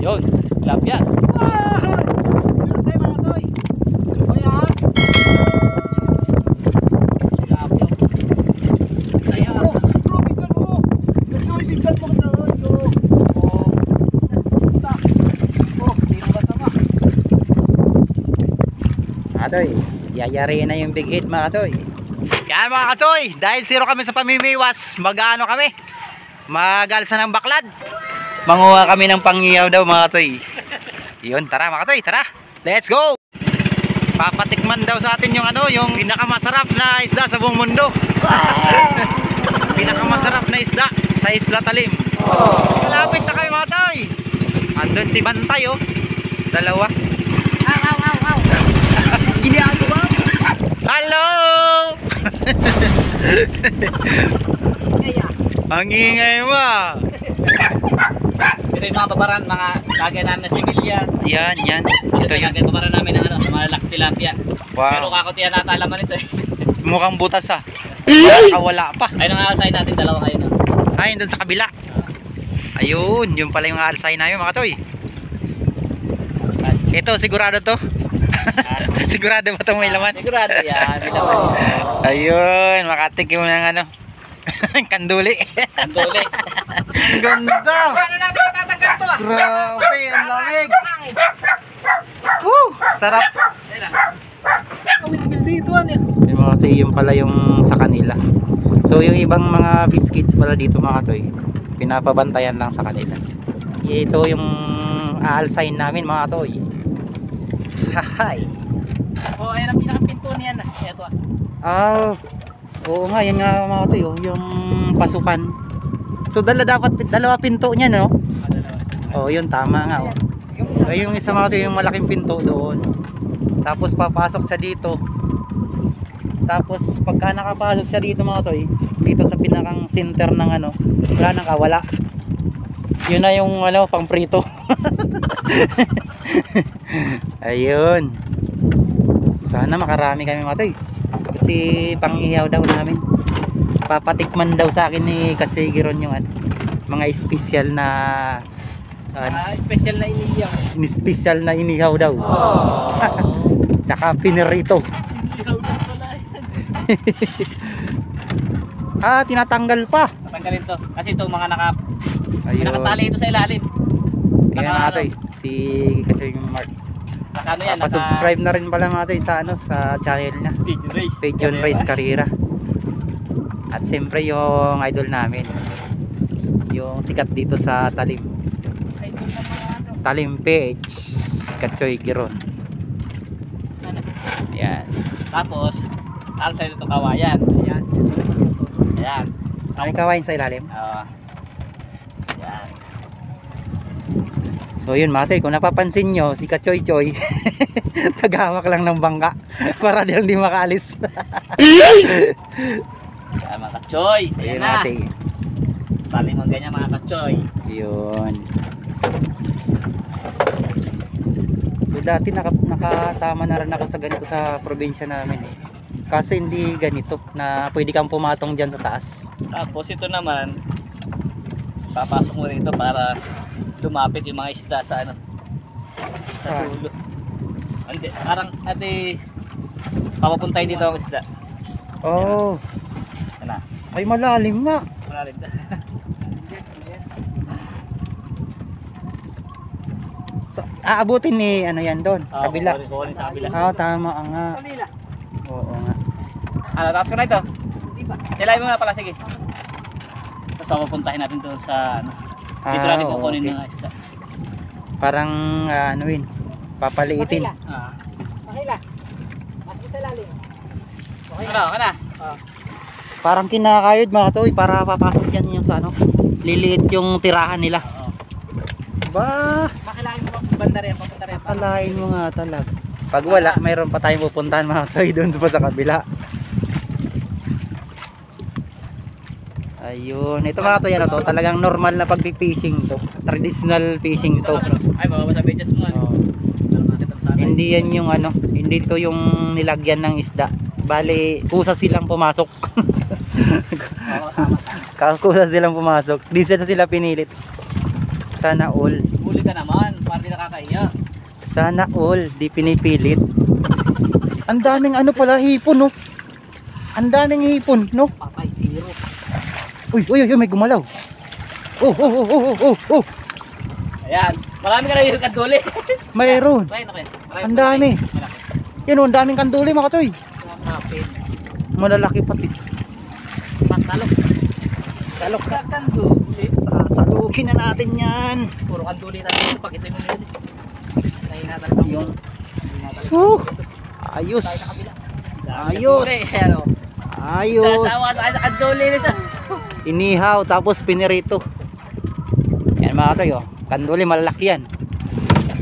Yun, tilapia. Katoy, yayari na yung big hit mga katoy. Yan mga katoy, dahil zero kami sa pamimiwas, mag-ano kami, mag-alsa ng baklad, manguha kami ng pangyaw daw mga katoy. Yun, tara mga katoy, tara, let's go. Papatikman daw sa atin yung ano, yung pinakamasarap na isda sa buong mundo. Pinakamasarap na isda sa Isla Talim. Malapit na kayo mga katoy. Andun si Bantay oh, dalawa. Hello! Ang ingay mo. Ito yung mga babaran, mga lagay namin na similya. Yan. Ito yung lagay babaran namin ng ano, malaki tilapia. Wow. Pero kakutihan natin alaman ito eh. Mukhang butas ah. Wala pa. Ayun ang aasahin natin, dalawa kayo na. Ayun dun sa kabila. Ayun, yun pala yung aalsay na yun mga toy. Ito, sigurado to. Sigurado ba itong may laman? Sigurado yan, may laman. Ayun, makatikim mo ng ano. Kanduli. Anduli. Ang ganda. Paano natin matatanggal to? Grabe, ang lamig. Woo, sarap. Dito ano eh. Yung mga toy, yung pala yung sa kanila. So yung ibang mga biscuits pala dito mga toy, pinapabantayan lang sa kanila. Ito yung aalsayin namin mga toy. Hahay. Oh, ayun ang pinakapinto niyan. Ito ah. Ah, oo nga, yan nga mga toy, yung pasukan. So dalawa pinto niya no? Oh, yun tama nga oh. Yung isa mga toy, yung malaking pinto doon. Tapos papasok sa dito. Tapos pagka nakapasok siya dito mga toy, dito sa pinakang center ng ano, wala nang kawala. Yun na yung ano, pang prito. Ayun. Sana makarami kami mga toy. Kasi pang ihaw daw namin. Papatikman daw sa akin ni Katsigiron yung ano, mga special na Special na iniyaw. special na inihaw daw. Tsaka pinirito. Tinatanggal pa. Tatanggalin to. Kasi ito mga Ayun. nakatali ito sa ilalim. Ayan mga toy, si Katsing Mark. Ano yan? Pa-subscribe na rin pala mga toy sa ano, sa channel niya. Pigeon Race Carrera. At siyempre yung idol namin, yung sikat dito sa Talim. Talim PH, Katsoy Giron. Yan. Tapos, alsa ito kawayan. Ayan. Ayan. May kawain sa ilalim. Ayan. So yun mga toy, kung napapansin nyo, si Kachoy Choy tagahawak lang ng bangka para di makaalis. Ayan mga kachoy. Ayan na. Tali mo ganyan mga kachoy. Yun. So dati nakasama na rin ako sa ganito sa probinsya namin eh. Kasi hindi ganito na pwede kang pumatong dyan sa taas. Tapos ito naman, papasok mo rito para lumapit yung mga isda sa ano, sa dulo. Hindi, parang ate papapuntay dito ang isda. Oh. Ano? Ay malalim nga. Malalim. So, aabutin ni ano yan doon, kabila. Kukunin sa kabila. Tama nga. Oo nga. Ano, taas ko na ito? Nilay mo na pala, sige. Tapos papapuntahin natin doon sa ano. Dito natin kukunin okay. ng isda. Parang anuin, papaliitin. Makila. Mas isa lalim. Okay na, okay na. Parang kinakayod mga toy para papasok yan yung sa ano. Liliit yung tirahan nila. Ba, Makilain mo banda rin, papunta rin. akalain mo nga talaga. Pag wala, mayroon pa tayong pupuntahan mga toy doon sa kabila. Ayun, ito mga toy ano to, talagang normal na pag-fishing to. Traditional fishing to. Ay, mababa sa pages mo. Hindi yan yung ano, hindi to yung nilagyan ng isda. Bale, kusa silang pumasok. Kusa silang pumasok. Di sila pinilit. Sana all. Huli ka naman, para di nakakahiya. Sana all, di pinipilit. Ang daming ano pala, hipon, no? Ang daming hipon, no? Patay, zero. Uy, uy, uy, may gumalaw. Oh, oh, oh, oh, oh, oh. Ayan, marami ka na yung kanduli. Mayroon. Try na kayo. Ang dami. Yan oh, ang daming kanduli mga katoy. Kapit. Malalaki pati. Pagsalok. Salok sa kanduli. Sasalukin na natin yan. Puro kanduli tayo. Pag ito yung minili. Nahinatan lang yung. Ayos. Tayo na kabila. Ayos. Ano? Ayos. Sasawa sa kanduli nito. Inihaw tapos pinirito. Yan mga katoy oh. Kanduli malalaki yan.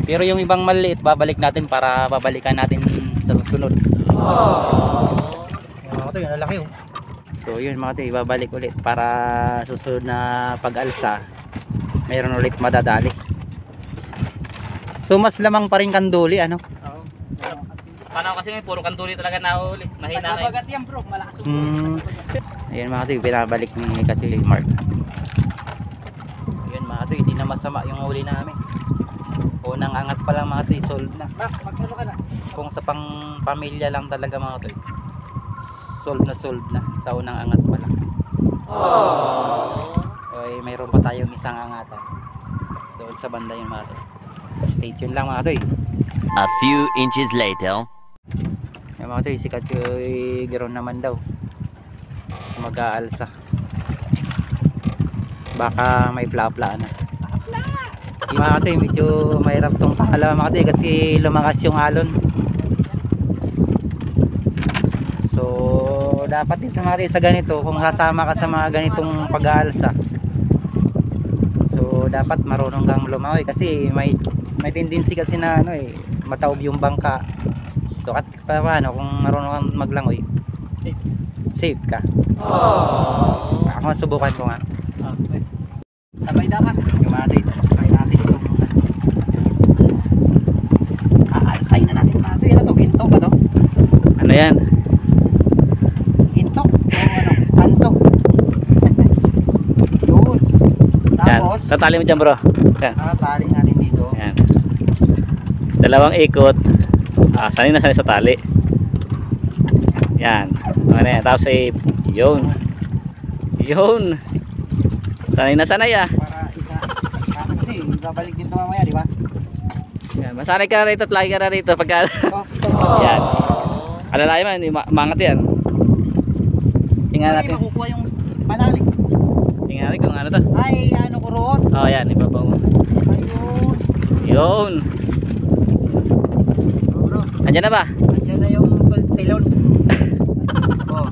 Pero yung ibang maliit babalik natin para babalikan natin sa susunod. Mga katoy, lalaki oh. So yun mga katoy, babalik ulit para susunod na pag-alsa mayroon ulit madadali. So mas lamang pa rin kanduli ano? Oo. Paano kasi may puro kanduli talaga nahuli. Mahina kayo. Pagkagat yan bro, malakas Ayan mga katoy, binabalik ni kasi Mark. Ayan mga katoy, hindi na masama yung huli namin. Unang angat pa lang mga katoy, sold na. Magkano ka na? Kung sa pang pamilya lang talaga mga katoy, sold na sa unang angat pa lang. Okay, mayroon pa tayong isang angatan doon sa banda yun mga katoy. Stay tuned lang mga katoy. A few inches later. Yung mga katoy, si Katyoy Giron naman daw mag-aalsa. Baka may plapla na. Yung mga katoy, medyo mahirap tong pangalawa mga katoy kasi lumakas yung alon. So dapat dito mga katoy sa ganito, kung sasama ka sa mga ganitong pag-aalsa, so dapat marunong kang lumangoy kasi may tendency kasi na ano eh, mataob yung bangka. So at paano kung marunong kang maglangoy, safe ka. Ako subukan ko nga. Okay. Sabay dapat. Yung mga katoy, try natin itong aalsay na natin mga katoy. Ano to? Ginto ba to? Ano yan? Ginto? O ano? Tanso? Yun. Yan. Tapos Tatali mo dyan bro. Yan. tali natin dito. Yan. Dalawang ikot. Sanay na sanay sa tali. Yan. Ano yan. Tapos ay yun. Yun. Sanay na sanay ah. Para isa kasi babalik din ito mamaya, di ba? Yan. Masanay ka na rito at lagi ka na rito pagka. Oh. Yan. Alalayan man. Mangat yan. Tingnan natin. Makukuha yung panalik. Tingnan natin kung ano to. Ay, ano ko roon? Oh yan. Ibabaw mo. Ayun. Yun. Bro, Andyan na ba? andyan na yung tilon. Oh.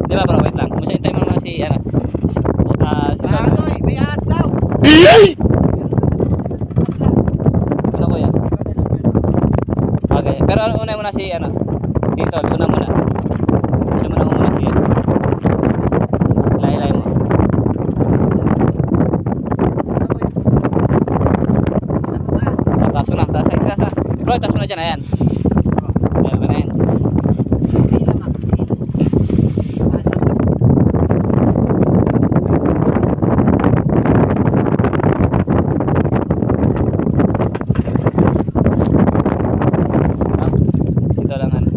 Di ba bro? Wait lang. Hintay mo naman si ano. Si May ahas daw. Ano ko yan? Okay. Pero una muna si ano. Dito, una muna. Siya muna si ano. Lahi mo. Taas mo na. Taas na. Bro, taas mo na dyan. Ayan. Ayan ba na yan? Dito lang ano.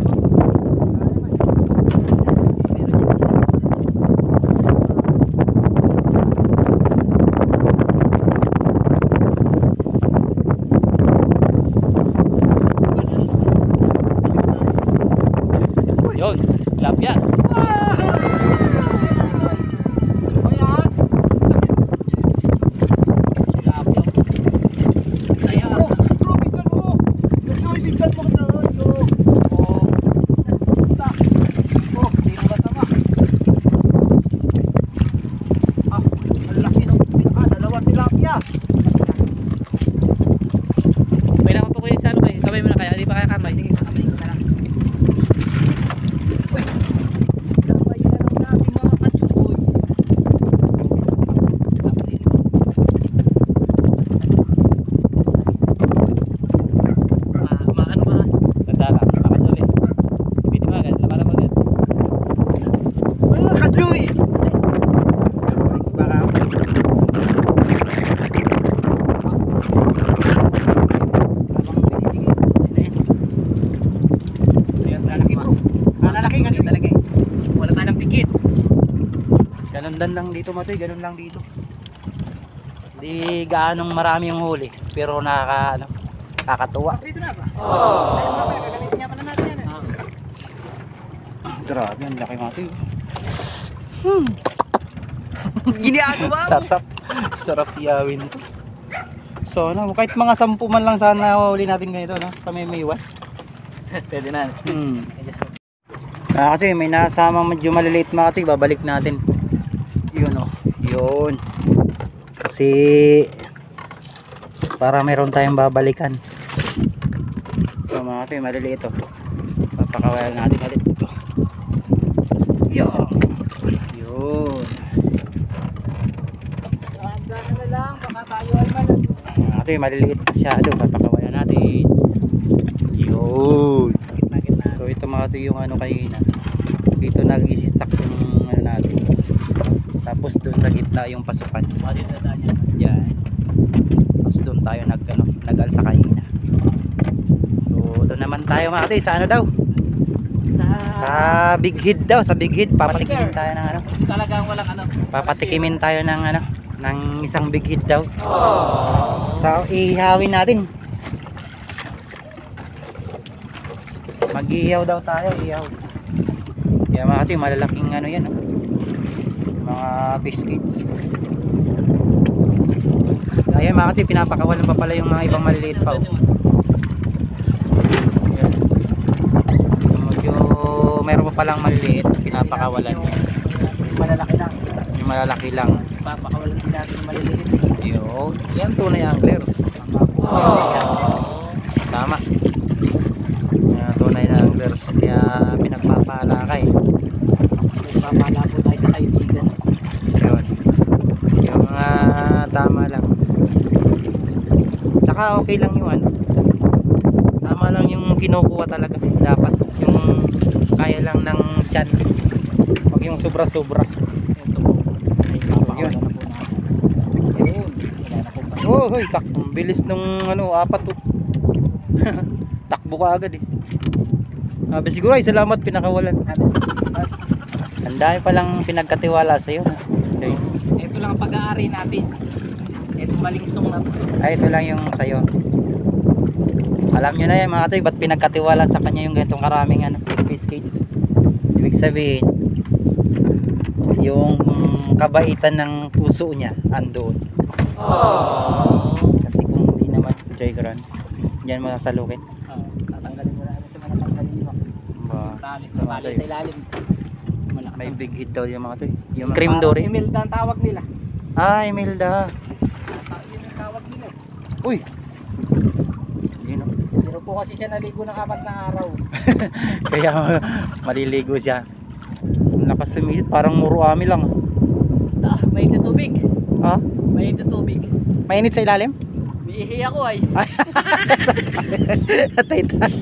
Sundan lang dito mga toy, ganun lang dito. Di gaanong marami yung huli, pero nakakatuwa. Dito na ba? Oo. Gagamitin niya pa na natin yan. Grabe, ang laki mga toy. Ginagawa mo. Sarap. Sarap iyawin to. So ano, kahit mga 10 man lang sana huli natin ganito, no? Kami may iwas. Pwede na. Kasi may nasamang medyo maliliit mga kasi babalik natin. Yun oh. Yun. Kasi para meron tayong babalikan. So mga kasi maliliit oh. Papakawalan natin ulit. Yun. Yun. Dahan na lang, baka tayo ay man. Ito yung maliliit masyado, papakawalan natin. Yun. So ito mga ito yung ano kanina. Dito nag-i-stack yung ano natin. Tapos doon sa gitna yung pasukan. Yan. Tapos doon tayo nag-alsa kanina. So doon naman tayo mga ito, sa ano daw? Sa Big Head daw, sa Big Head. Papatikimin tayo ng ano. Talagang walang ano. Papatikimin tayo ng ano, ng isang Big Head daw. So ihawin natin. Mag-ihaw daw tayo, ihaw. Kaya mga kasi malalaking ano yan, oh. Mga biscuits. Ayan mga kasi pinapakawalan pa pala yung mga ibang maliliit pa, oh. Ayan. Medyo mayroon pa palang maliliit, pinapakawalan. Malalaki lang. Yung malalaki lang. Papakawalan din natin yung maliliit. Yun. Yan tunay anglers. Tama. Yan tunay na anglers. Kaya pinagpapaalakay. Papala po tayo sa kaibigan. Yun. Yung tama lang. Tsaka okay lang yung ano. Tama lang yung kinukuha talaga. Dapat yung kaya lang ng tiyan. Huwag yung sobra-sobra. Ito po. Ay, papakawalan na po natin. Yun. Wala na po pa. Oh, hoy, ang bilis nung ano, 4 to. Takbo ka agad eh. Sabi siguro ay salamat pinakawalan. Ang dami palang pinagkatiwala sa iyo. Okay. Ito lang ang pag-aari natin. Ito malingsong na to. Ay, ito lang yung sayo. Alam nyo na yan mga toy, ba't pinagkatiwala sa kanya yung ganitong karaming ano, biscuits. Ibig sabihin, yung kabaitan ng puso niya andoon. Kasi kung hindi naman Joy Gran, diyan mo sasalukin. Tatanggalin mo na ito man ang tanggalin mo. Tali sa ilalim. Malakas. May big hit daw yung mga toy. Yung cream dory. Imelda ang tawag nila. Ah, Imelda. Yun ang tawag nila. Uy. Yun oh. Pero po kasi siya naligo ng 4 na araw. Kaya maliligo siya. Ang lakas sumisit, parang Muruami lang. Mainit na tubig. Ah? Mainit na tubig. Mainit sa ilalim? Iihi ako ay. Atay tayo.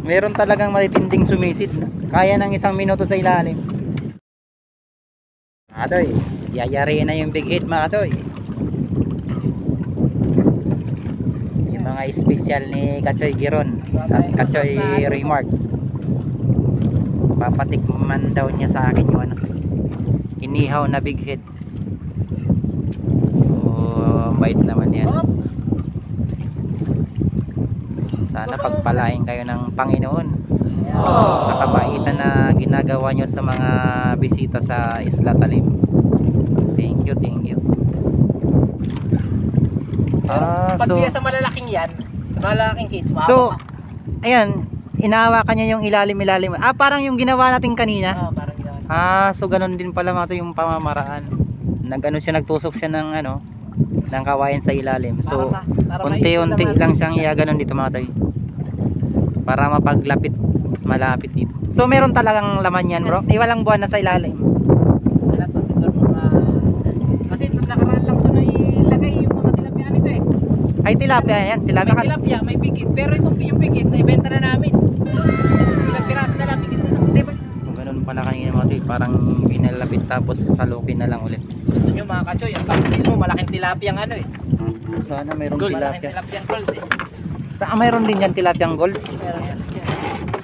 Meron talagang matitinding sumisid. Kaya ng 1 minuto sa ilalim. Mga toy, yayari na yung big hit mga toy. Yung mga special ni Kachoy Giron at Kachoy Remark. Papatikman daw niya sa akin yung ano, inihaw na big hit. So bait naman yan. Sana pagpalain kayo ng Panginoon. Nakabaitan na ginagawa nyo sa mga bisita sa Isla Talim. Thank you, thank you. Pag diya sa malalaking yan, malalaking kids, so ayan, inahawakan niya yung ilalim-ilalim. Parang yung ginawa natin kanina. parang yan. So ganun din pala mga to yung pamamaraan. Nagano siya, nagtusok siya ng ano, ng kawayan sa ilalim. So Para unti-unti lang siyang iyaganon dito mga toy. Para mapaglapit, malapit dito. So meron talagang laman yan, bro. Walang buwan na sa ilalim. Wala to siguro kasi nakaraan lang ko na ilagay yung mga tilapia nito eh. Ay tilapia yan, tilapia. May tilapia, may bigit. Pero itong yung bigit na ibenta na namin. Ilang piraso na lang bigit na lang. Diba? Ganun pala kanina mga toy, parang binalapit tapos salukin na lang ulit. Gusto nyo mga kachoy, ang pagkain mo, malaking tilapia ang ano eh. Sana mayroong Gold, malaking tilapia. tilapia ang gold eh. Saan mayroon din yan tilapia gold? Meron yan.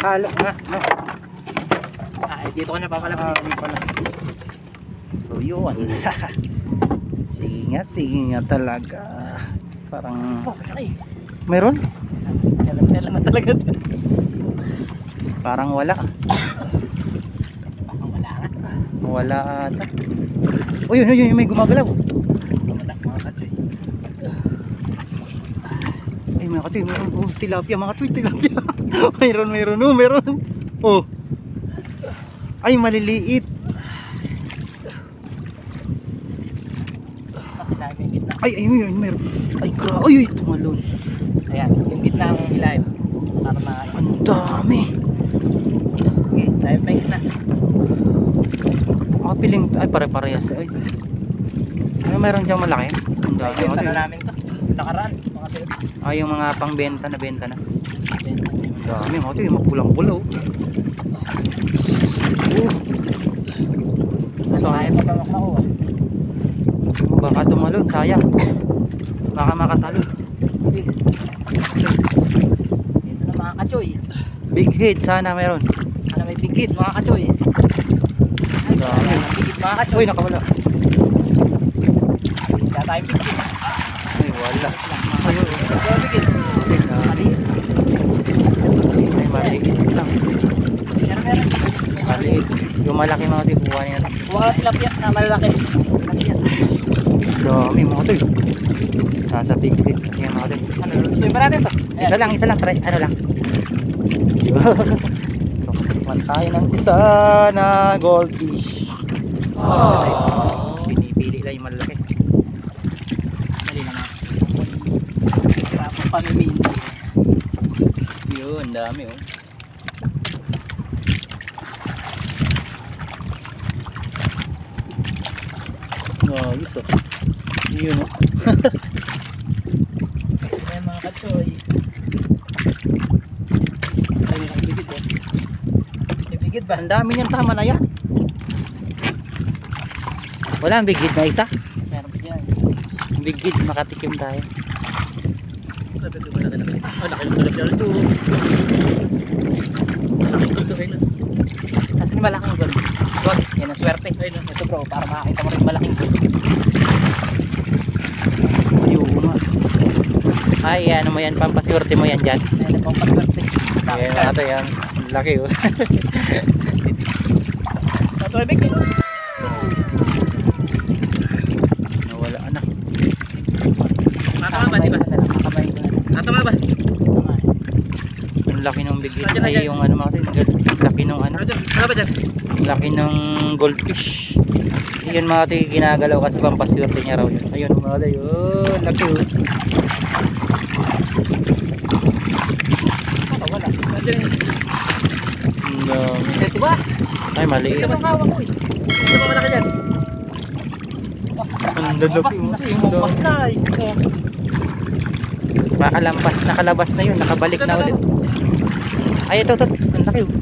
Halo nga. No? Dito ka na papalapit. Ano pala. So yun. Sige nga talaga. Parang Ay, meron? alam talaga. Parang wala. Baka wala ka. Wala ata. Oh yun, may gumagalaw. Tumatak mga katoy. Ay mga katoy, meron. Oh, tilapia mga katoy, tilapia. meron. Oh. Ay maliliit. Pakilagay yung gitna. Ay meron. Ay grabe. Ay tumalon. Ayan, yung gitna ang ilalim. Para na... Ang dami. Okay, tayo pa yung gitna. Mga piling, ay pare-parehas. Ay. Ay meron diyang malaki. Ang dami. Benta Mga na katoy. namin to. Nakaraan. Mga katoy. Ay yung mga pangbenta na. Ang dami mga katoy, mapulang-pulaw. So, ayaw pa ba makuha? Baka tumalon, sayang. Baka makatalon. Dito na mga kachoy. Big hit sana meron. Ano may bigit mga kachoy. Ang dami. Bigit mga kachoy. Uy, nakawala. Kaya tayo bigit. Ay, wala. Ayun. Kaya bigit. Maliit. Ay, maliit lang. Meron. Maliit. Yung malaki mga tayo, buwan yan. Buha tilapia na malalaki. Tilapia. Dami mga tayo. Nasa big hit. Yan mga tayo. Ano, lutuin ba natin to? Isa lang. Try, ano lang. Tumakman tayo ng isa na goldfish. Pinipili lang yung malaki. Dali naman. Tapos pamimili. Yun, dami oh. Ayos oh. Yun oh. Ayan mga kachoy. Ayun ang bigit eh. May bigit ba? Ang dami niyan, tama na yan. Wala ang bigid na isa. Meron pa dyan. Bigid, makatikim tayo. Oh, laki ng tilapia ito. Laki ito kayo. Nasaan yung malaking gold? Gold, yan ang swerte. Ayun, ito bro, para makakita mo rin yung malaking gold. Ayun nga. Ay, ano mo yan, pampaswerte mo yan dyan. Ayun ang pampaswerte. Ayan mga ito yan. Laki oh. Natulabig eh. Nawala na. Natama ba, di ba? Nakamay ko na. Natama ba? Ang laki ng bigid. Ay, yung ano mga ito. Laki ng ano. Ano ba dyan? Laki ng goldfish. Yun mga ito ginagalaw kasi pampaswerte niya raw yun. Ayun mga ito yun. Laki oh. Wala. Nandiyan. Ang dami. Ito ba? Ay, maliit. Ito ba hawak ko eh? Ito ba malaki dyan? Ang lalaki mo. Lumabas na eh. Nakalabas na yun. Nakabalik na ulit. Ay, ito. Ang laki oh.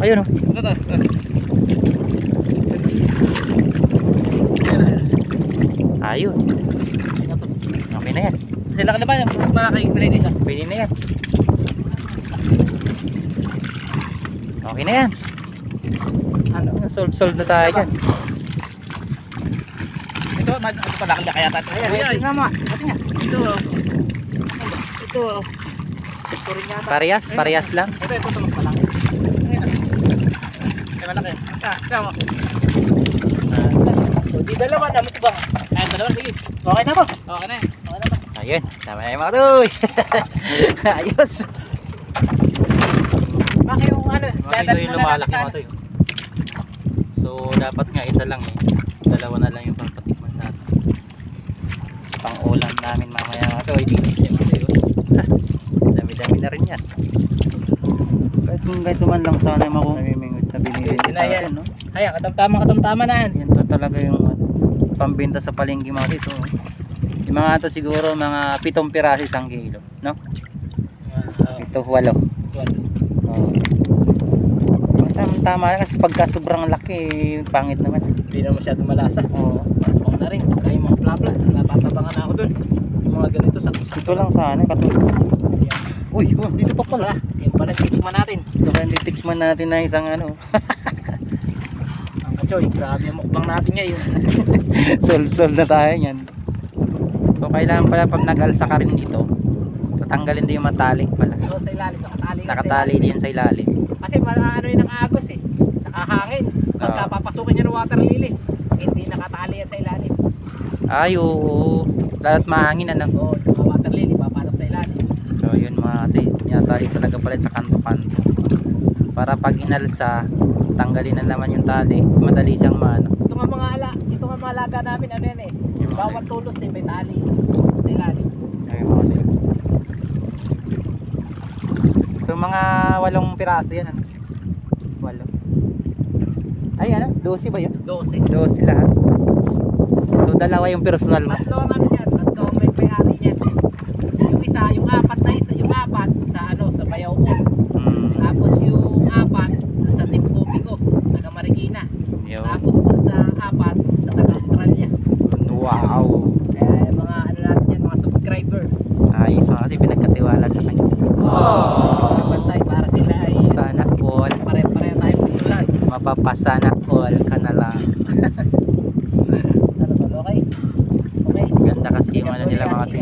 Ayun oh. Ito. Ayun. Okay na yan. Sila ka na ba? Malaki bilay isa. Pwede na yan. Okay na yan. Ano? Solve na tayo dyan. Ito pala kaya kaya tayo. Ayan, nga mo. Ito nga. Ito. Ito. Ito rin yata. Parehas lang. Ito mas malaki. Ay, malaki. Ito mo. So, di dalawa na mo ba? Ay, dalawa, sige. Okay na ba? Okay na. Okay na ba? Ayun. Tama na yung mga tuy. Ayos. Bakit yung ano? Bakit yung lumalaki mga tuy? So, dapat nga isa lang eh. Dalawa na lang yung pampatikman sa atin. Pang-ulam namin mamaya mga tuy. Dami-dami na rin yan. Kahit man lang sana yung namimingwit na binili natin, no? Ayan, katamtama na yan. Yan to talaga yung pambenta sa palengke mga ito. Yung mga ito siguro mga 7 piraso isang kilo, no? Ito 8. Oh. Tama na kasi pagka sobrang laki, pangit naman. Hindi na masyadong malasa. Oo. Ako na rin, kaya yung mga plapla. Napatabangan na ako dun. Yung mga ganito sa Ito lang sana katulad. Uy, oh, dito pa pala. Yung pala titikman natin. So kaya titikman natin na isang ano. Ang kachoy, grabe yung mukbang natin ngayon. Solve na tayo yan. So kailangan pala pag nag-alsa ka rin dito, tatanggalin din yung matali pala. So sa ilalim, nakatali ka Nakatali din sa ilalim. Kasi ano yun ang agos eh. Nakahangin. Pagka papasukin nyo ng water lily, hindi nakatali yan sa ilalim. Ay, oo. Lahat mahangin ano. Oo, yung mga water lily, papalok sa ilalim. So yun mga ate, tinatali talaga pala sa kanto-kanto. Para pag inalsa, tanggalin na naman yung tali, madali siyang maano. Ito nga mga alaga namin, ano yan eh. Bawat tulos eh, may tali sa ilalim. Ayun mga ate. So mga 8 piraso yan ano. 8. Ay ano, 12 ba yun? 12. 12 lahat. So dalawa yung personal mo. Tatlo ang ano yan, tatlo ang may-ari yan. Yung isa, yung apat sa ano, sa Bayaw-on. Tapos yung 4 doon sa Timcopi ko, taga Marikina. Yo. Tapos doon sa 4 sa taga Australia. Wow. Kaya mga ano natin yan, mga subscriber. Ayos mga ate, pinagkatiwala sa kanya. Pantay para sila ay Sana all, pare-pareho tayo pagsulag. mapapasana all ka na lang. Ano ba, okay? Okay. Ganda kasi yung ano nila mga ate.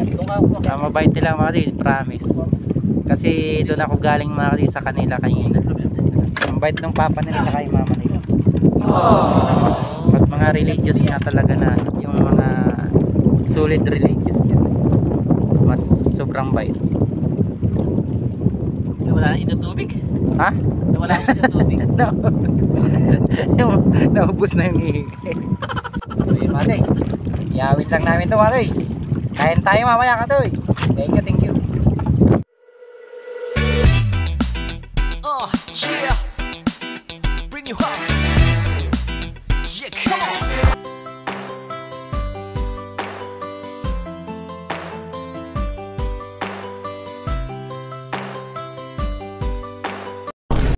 Mabait nila mga ate, promise. Kasi doon ako galing mga ate sa kanila kanina. Ang bait ng papa nila sa yung mama nila. At mga religious nga talaga na yung mga solid religious yan. Mas sobrang bait. Wala na ito tubig. Ha? Wala na ito tubig. Naubos na yung ihi. So yun mga ate, iawit lang namin ito mga ate. Kain tayo mamaya ka to eh. Thank you, thank you.